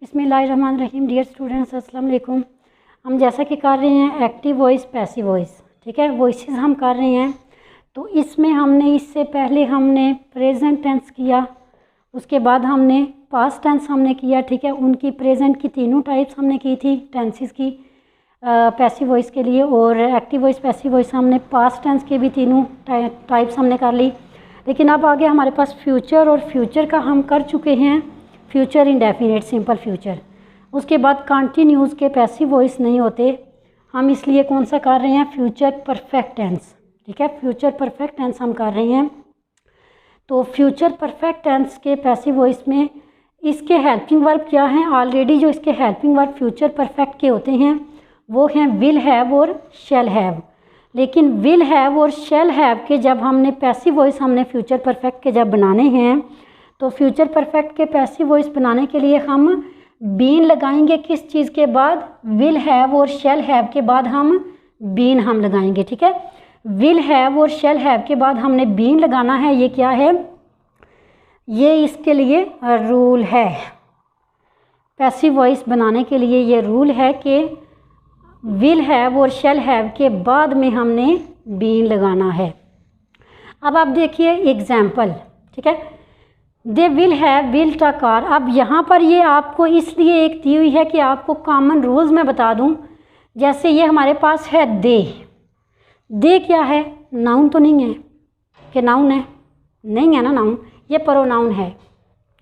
बिस्मिल्लाहिर्रहमानिर्रहीम। Dear students, अस्सलाम वालेकुम। हम जैसा कि कर रहे हैं एक्टिव वॉइस पैसिव वॉइस, ठीक है, वॉइसेस हम कर रहे हैं। तो इसमें हमने इससे पहले हमने प्रेजेंट टेंस किया, उसके बाद हमने पास्ट टेंस हमने किया, ठीक है। उनकी प्रेजेंट की तीनों टाइप्स हमने की थी टेंसेस की पैसिव वॉइस के लिए, और एक्टिव वॉइस पैसिव वॉइस हमने पास्ट टेंस के भी तीनों टाइप्स हमने कर ली। लेकिन अब आगे हमारे पास फ्यूचर, और फ्यूचर का हम कर चुके हैं फ्यूचर इंडेफिनिट सिंपल फ्यूचर। उसके बाद कंटिन्यूस के पैसिव वॉइस नहीं होते, हम इसलिए कौन सा कर रहे हैं, फ्यूचर परफेक्ट टेंस, ठीक है। फ्यूचर परफेक्ट टेंस हम कर रहे हैं। तो फ्यूचर परफेक्ट टेंस के पैसिव वॉइस में इसके हेल्पिंग वर्ब क्या हैं, ऑलरेडी जो इसके हेल्पिंग वर्ब फ्यूचर परफेक्ट के होते हैं वो हैं विल हैव और शैल हैव। लेकिन विल हैव और शैल हैव के जब हमने पैसिव वॉइस हमने फ्यूचर परफेक्ट के जब बनाने हैं, तो फ्यूचर परफेक्ट के पैसिव वॉइस बनाने के लिए हम बीन लगाएंगे किस चीज़ के बाद, विल हैव और शैल हैव के बाद हम बीन हम लगाएंगे, ठीक है। विल हैव और शैल हैव के बाद हमने बीन लगाना है। ये क्या है, ये इसके लिए रूल है, पैसिव वॉइस बनाने के लिए ये रूल है कि विल हैव और शैल हैव के बाद में हमने बीन लगाना है। अब आप देखिए एग्जाम्पल, ठीक है। दे will have built a car. अब यहाँ पर ये आपको इसलिए एक दी हुई है कि आपको कॉमन रूल्स में बता दूँ। जैसे ये हमारे पास है दे क्या है, नाउन तो नहीं है कि नाउन है, नहीं है ना नाउन, ये प्रोनाउन है,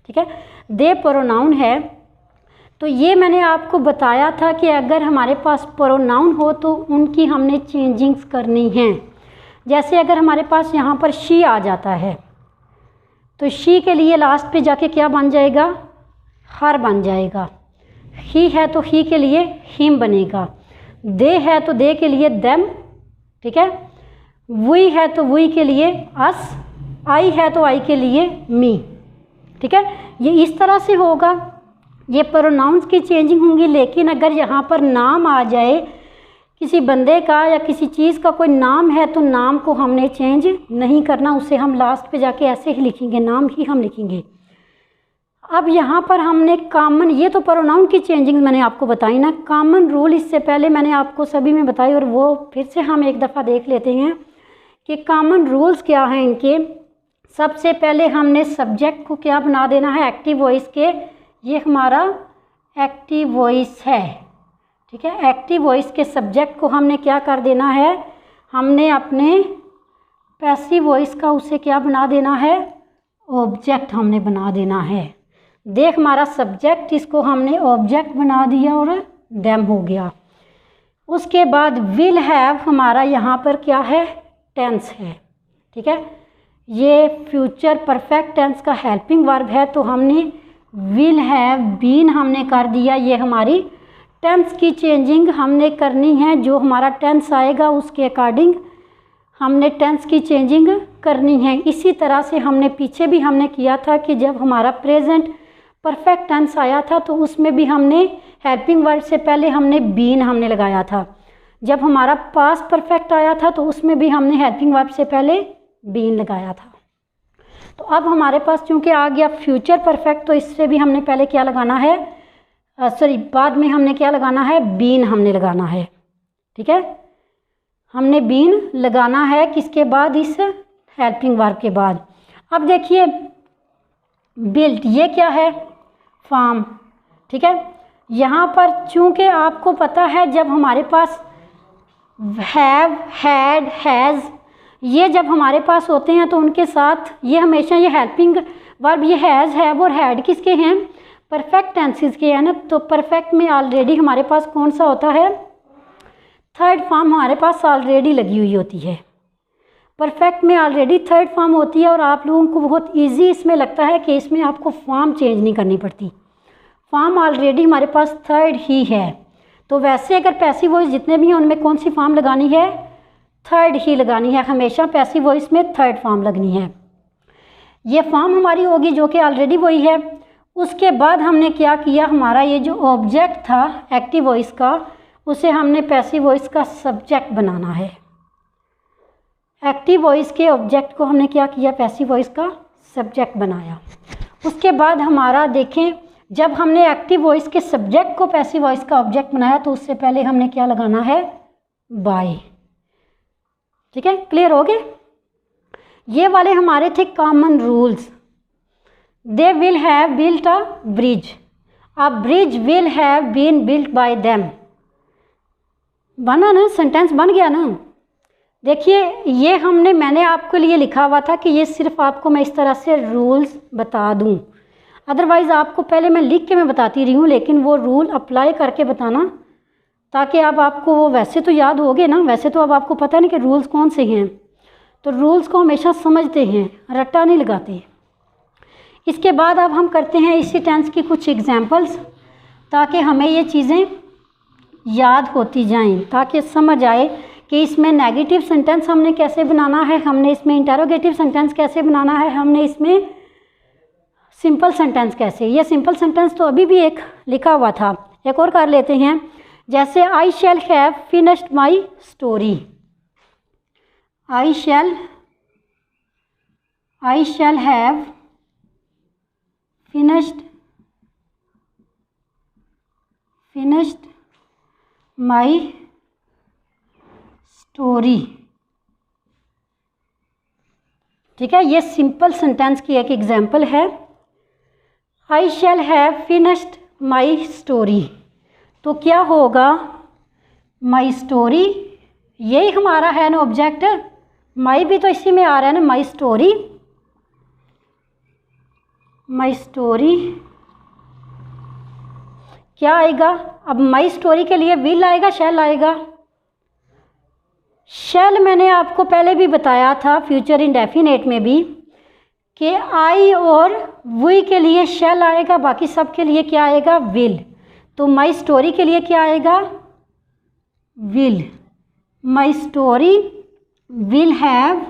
ठीक है। दे प्रोनाउन है। तो ये मैंने आपको बताया था कि अगर हमारे पास प्रोनाउन हो तो उनकी हमने चेंजिंग्स करनी है। जैसे अगर हमारे पास यहाँ पर शी आ जाता है तो शी के लिए लास्ट पे जाके क्या बन जाएगा, हर बन जाएगा। ही है तो ही के लिए हिम बनेगा। दे है तो दे के लिए देम, ठीक है। वी है तो वी के लिए अस, आई है तो आई के लिए मी, ठीक है। ये इस तरह से होगा, ये प्रोनाउंस की चेंजिंग होंगी। लेकिन अगर यहाँ पर नाम आ जाए किसी बंदे का या किसी चीज़ का कोई नाम है तो नाम को हमने चेंज नहीं करना, उसे हम लास्ट पे जाके ऐसे ही लिखेंगे, नाम ही हम लिखेंगे। अब यहाँ पर हमने कॉमन, ये तो प्रोनाउन की चेंजिंग मैंने आपको बताई ना, कॉमन रूल इससे पहले मैंने आपको सभी में बताई, और वो फिर से हम एक दफ़ा देख लेते हैं कि कॉमन रूल्स क्या हैं इनके। सबसे पहले हमने सब्जेक्ट को क्या बना देना है, एक्टिव वॉइस के, ये हमारा एक्टिव वॉइस है, ठीक है। एक्टिव वॉइस के सब्जेक्ट को हमने क्या कर देना है, हमने अपने पैसिव वॉइस का उसे क्या बना देना है, ऑब्जेक्ट हमने बना देना है। देख हमारा सब्जेक्ट, इसको हमने ऑब्जेक्ट बना दिया और देम हो गया। उसके बाद विल हैव हमारा यहाँ पर क्या है, टेंस है, ठीक है। ये फ्यूचर परफेक्ट टेंस का हेल्पिंग वर्ब है, तो हमने विल हैव बीन हमने कर दिया। ये हमारी टेंस की चेंजिंग हमने करनी है, जो हमारा टेंस आएगा उसके अकॉर्डिंग हमने टेंस की चेंजिंग करनी है। इसी तरह से हमने पीछे भी हमने किया था कि जब हमारा प्रेजेंट परफेक्ट टेंस आया था तो उसमें भी हमने हेल्पिंग वर्ब से पहले हमने बीन हमने लगाया था। जब हमारा पास्ट परफेक्ट आया था तो उसमें भी हमने हेल्पिंग वर्ब से पहले बीन लगाया था। तो अब हमारे पास चूँकि आ गया फ्यूचर परफेक्ट, तो इससे भी हमने पहले क्या लगाना है, बाद में हमने क्या लगाना है, बीन हमने लगाना है, ठीक है। हमने बीन लगाना है किसके बाद, इस हेल्पिंग वर्ब के बाद। अब देखिए बिल्ट, ये क्या है, फार्म, ठीक है। यहाँ पर चूँकि आपको पता है जब हमारे पास हैव, हैड, हैज़, ये जब हमारे पास होते हैं तो उनके साथ ये हमेशा ये हेल्पिंग वर्ब, ये हैज़, हैव और हैड किसके हैं, परफेक्ट टेंसेस के हैं ना। तो परफेक्ट में ऑलरेडी हमारे पास कौन सा होता है, थर्ड फॉर्म हमारे पास ऑलरेडी लगी हुई होती है। परफेक्ट में ऑलरेडी थर्ड फॉर्म होती है, और आप लोगों को बहुत इजी इसमें लगता है कि इसमें आपको फॉर्म चेंज नहीं करनी पड़ती, फॉर्म ऑलरेडी हमारे पास थर्ड ही है। तो वैसे अगर पैसिव वॉइस जितने भी हैं उनमें कौन सी फॉर्म लगानी है, थर्ड ही लगानी है, हमेशा पैसिव वॉइस में थर्ड फॉर्म लगनी है। ये फॉर्म हमारी होगी जो कि ऑलरेडी वही है। उसके बाद हमने क्या किया, हमारा ये जो ऑब्जेक्ट था एक्टिव वॉइस का, उसे हमने पैसिव वॉइस का सब्जेक्ट बनाना है। एक्टिव वॉइस के ऑब्जेक्ट को हमने क्या किया, पैसिव वॉइस का सब्जेक्ट बनाया। उसके बाद हमारा देखें जब हमने एक्टिव वॉइस के सब्जेक्ट को पैसिव वॉइस का ऑब्जेक्ट बनाया तो उससे पहले हमने क्या लगाना है, बाय। ठीक है, क्लियर हो गए। ये वाले हमारे थे common rules. They will have built a bridge, a bridge will have been built by them. बना ना, सेंटेंस बन गया ना। देखिए ये मैंने आपके लिए लिखा हुआ था कि ये सिर्फ आपको मैं इस तरह से रूल्स बता दूं, अदरवाइज़ आपको पहले मैं लिख के मैं बताती रही हूँ, लेकिन वो रूल अप्लाई करके बताना ताकि अब आपको वो वैसे तो याद हो गए ना, वैसे तो अब आपको पता नहीं कि रूल्स कौन से हैं, तो रूल्स को हमेशा समझते हैं, रट्टा नहीं लगाते। इसके बाद अब हम करते हैं इसी टेंस की कुछ एग्जांपल्स ताकि हमें ये चीज़ें याद होती जाएं, ताकि समझ आए कि इसमें नेगेटिव सेंटेंस हमने कैसे बनाना है, हमने इसमें इंटरोगेटिव सेंटेंस कैसे बनाना है, हमने इसमें सिंपल सेंटेंस कैसे। ये सिंपल सेंटेंस तो अभी भी एक लिखा हुआ था, एक और कर लेते हैं। जैसे I shall have finished my story, I shall have finished my story। ठीक है, ये सिंपल सेंटेंस की एक एग्जांपल है। I shall have finished my story, तो क्या होगा, माई स्टोरी यही हमारा है ना ऑब्जेक्ट, माई भी तो इसी में आ रहा है ना, माई स्टोरी। माई स्टोरी क्या आएगा, अब माई स्टोरी के लिए विल आएगा, शैल आएगा। शैल मैंने आपको पहले भी बताया था फ्यूचर इंडेफिनेट में भी कि आई और वी के लिए शैल आएगा, बाकी सब के लिए क्या आएगा, विल। तो माई स्टोरी के लिए क्या आएगा, will. My story will have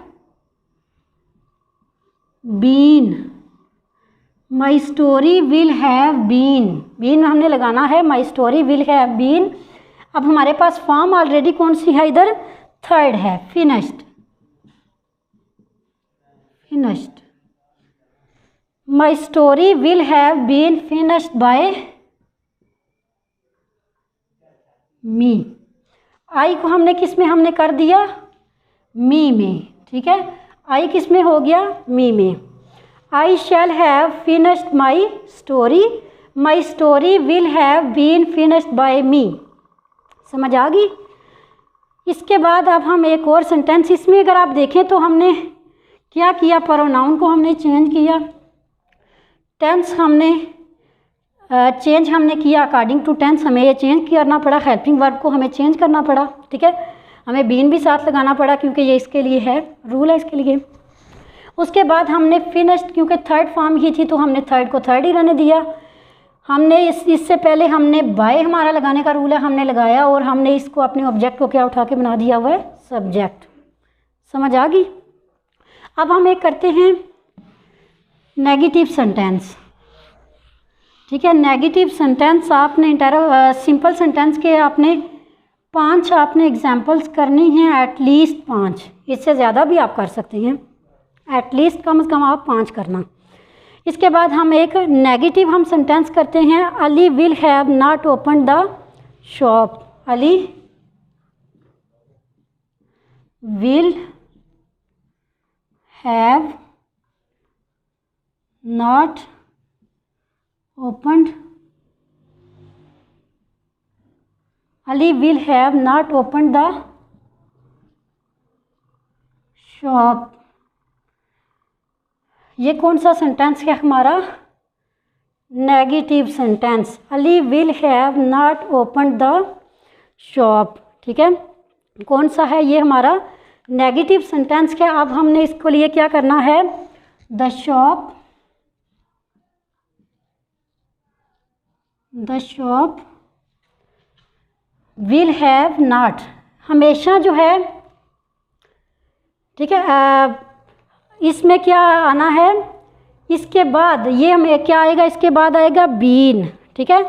been, my story will have been, been हमने लगाना है, my story will have been. अब हमारे पास फॉर्म ऑलरेडी कौन सी है, इधर थर्ड है, finished. My story will have been finished by me. I को हमने किस में हमने कर दिया, मी में। ठीक है, आई किस में हो गया, मी में। I shall have finished my story, my story will have been finished by me। समझ आ गई। इसके बाद अब हम एक और सेंटेंस, इसमें अगर आप देखें तो हमने क्या किया, प्रोनाउन को हमने चेंज किया, टेंस हमने चेंज हमने किया अकॉर्डिंग टू टेंस, हमें ये चेंज करना पड़ा, हेल्पिंग वर्ब को हमें चेंज करना पड़ा। ठीक है, हमें बीन भी साथ लगाना पड़ा क्योंकि ये इसके लिए है, रूल है इसके लिए। उसके बाद हमने फिनिश्ड, क्योंकि थर्ड फॉर्म ही थी तो हमने थर्ड को थर्ड ही रहने दिया। हमने इससे पहले हमने बाय हमारा लगाने का रूल है, हमने लगाया और हमने इसको अपने ऑब्जेक्ट को क्या उठा के बना दिया हुआ है, सब्जेक्ट। समझ आ गई। अब हम एक करते हैं नेगेटिव सेंटेंस। ठीक है, नेगेटिव सेंटेंस आपने सिंपल सेंटेंस के आपने 5 आपने एग्जाम्पल्स करनी हैं, एटलीस्ट 5, इससे ज़्यादा भी आप कर सकते हैं, एटलीस्ट कम से कम आप 5 करना। इसके बाद हम एक नेगेटिव हम सेंटेंस करते हैं, Ali will have not open the shop, Ali will have not opened, Ali will have not open the shop. ये कौन सा सेंटेंस है हमारा, negative sentence, Ali will have not open the shop. ठीक है, कौन सा है ये हमारा नेगेटिव सेंटेंस है। अब हमने इसको लिए क्या करना है, the shop will have not, हमेशा जो है, ठीक है, इसमें क्या आना है, इसके बाद ये हमें क्या आएगा, इसके बाद आएगा बीन। ठीक है,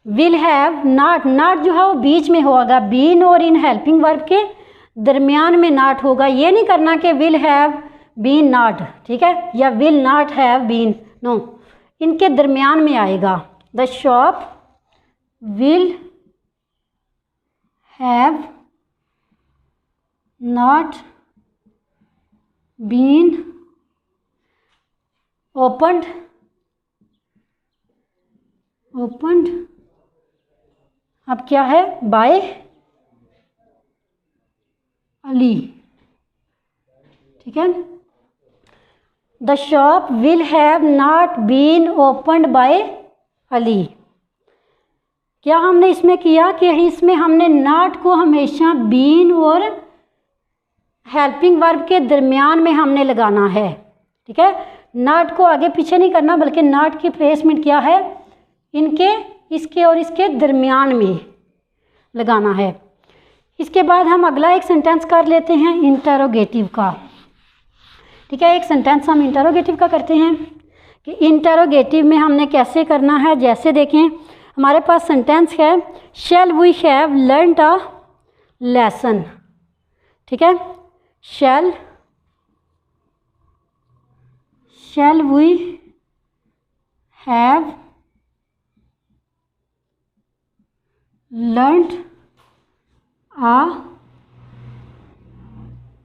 विल हैव नॉट, नॉट जो है वो बीच में होगा, बीन और इन हेल्पिंग वर्ब के दरमियान में नॉट होगा। ये नहीं करना कि विल हैव बीन नॉट, ठीक है, या will not have been, no, इनके दरमियान में आएगा। The shop will have not been opened अब क्या है, बाय अली। ठीक है, the shop will have not been opened by Ali. क्या हमने इसमें किया कि इसमें हमने नॉट को हमेशा बीन और हेल्पिंग वर्ब के दरमियान में हमने लगाना है। ठीक है, नॉट को आगे पीछे नहीं करना, बल्कि नॉट की प्लेसमेंट क्या है, इनके, इसके और इसके दरमियान में लगाना है। इसके बाद हम अगला एक सेंटेंस कर लेते हैं इंटरोगेटिव का। ठीक है, एक सेंटेंस हम इंटरोगेटिव का करते हैं कि इंटरोगेटिव में हमने कैसे करना है। जैसे देखें, हमारे पास सेंटेंस है shall we have learned a lesson. ठीक है, shall we have learned a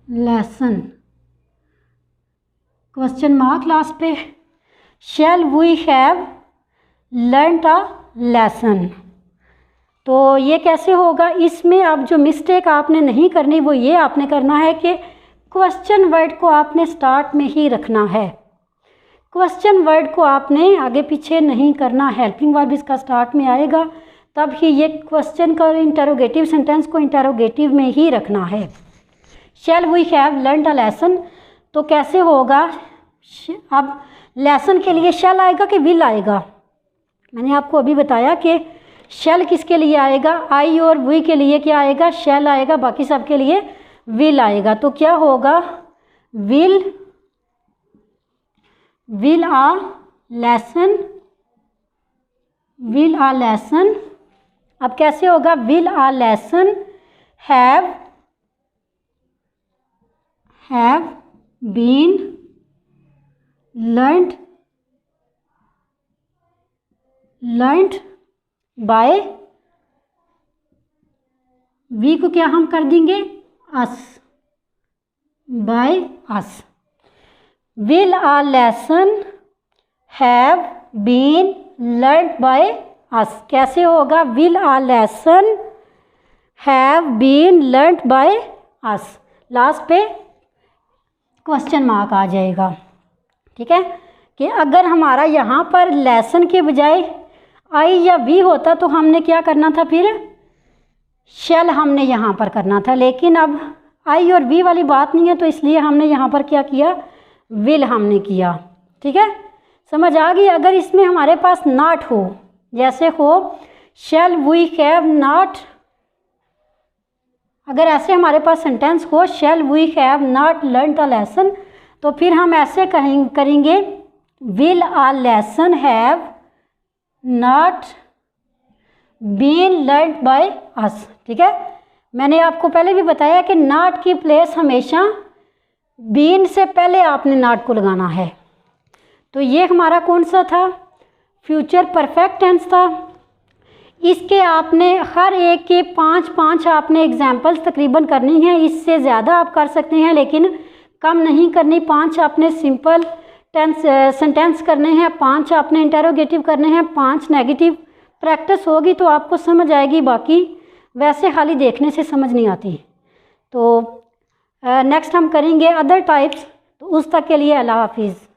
lesson, question mark last पे, shall we have learned a lesson. तो ये कैसे होगा, इसमें अब जो मिस्टेक आपने नहीं करनी वो ये आपने करना है कि क्वेश्चन वर्ड को आपने स्टार्ट में ही रखना है। क्वेश्चन वर्ड को आपने आगे पीछे नहीं करना, हेल्पिंग वर्ब इसका स्टार्ट में आएगा, तब ही ये क्वेश्चन का इंटरोगेटिव सेंटेंस को इंटरोगेटिव में ही रखना है। Shall we have learned a lesson, तो कैसे होगा, अब लेसन के लिए शैल आएगा कि विल आएगा। मैंने आपको अभी बताया कि शैल किसके लिए आएगा, आई और वी के लिए क्या आएगा, शैल आएगा, बाकी सब के लिए विल आएगा। तो क्या होगा, विल आ लेसन। अब कैसे होगा, will a lesson have been learned by, we को क्या हम कर देंगे, us, by us. Will a lesson have been learned by us. कैसे होगा, will a lesson have been learned by us, last पे क्वेश्चन मार्क आ जाएगा। ठीक है, कि अगर हमारा यहाँ पर लेसन के बजाय आई या वी होता तो हमने क्या करना था, फिर शैल हमने यहाँ पर करना था, लेकिन अब आई और वी वाली बात नहीं है, तो इसलिए हमने यहाँ पर क्या किया, विल हमने किया। ठीक है, समझ आ गई। अगर इसमें हमारे पास नॉट हो, जैसे हो शैल वी हैव नॉट, अगर ऐसे हमारे पास सेंटेंस हो shall we have not learned a lesson, तो फिर हम ऐसे करेंगे will a lesson have not been learned by us. ठीक है, मैंने आपको पहले भी बताया कि नॉट की प्लेस हमेशा बीन से पहले आपने नॉट को लगाना है। तो ये हमारा कौन सा था, फ्यूचर परफेक्ट टेंस था। इसके आपने हर एक के 5-5 आपने एग्जाम्पल्स तकरीबन करनी है, इससे ज़्यादा आप कर सकते हैं लेकिन कम नहीं करनी। 5 आपने सिंपल टेंस सेंटेंस करने हैं, 5 आपने इंटरोगेटिव करने हैं, 5 नेगेटिव। प्रैक्टिस होगी तो आपको समझ आएगी, बाकी वैसे खाली देखने से समझ नहीं आती। तो नेक्स्ट हम करेंगे अदर टाइप्स, तो उस तक के लिए अल्लाह हाफिज़।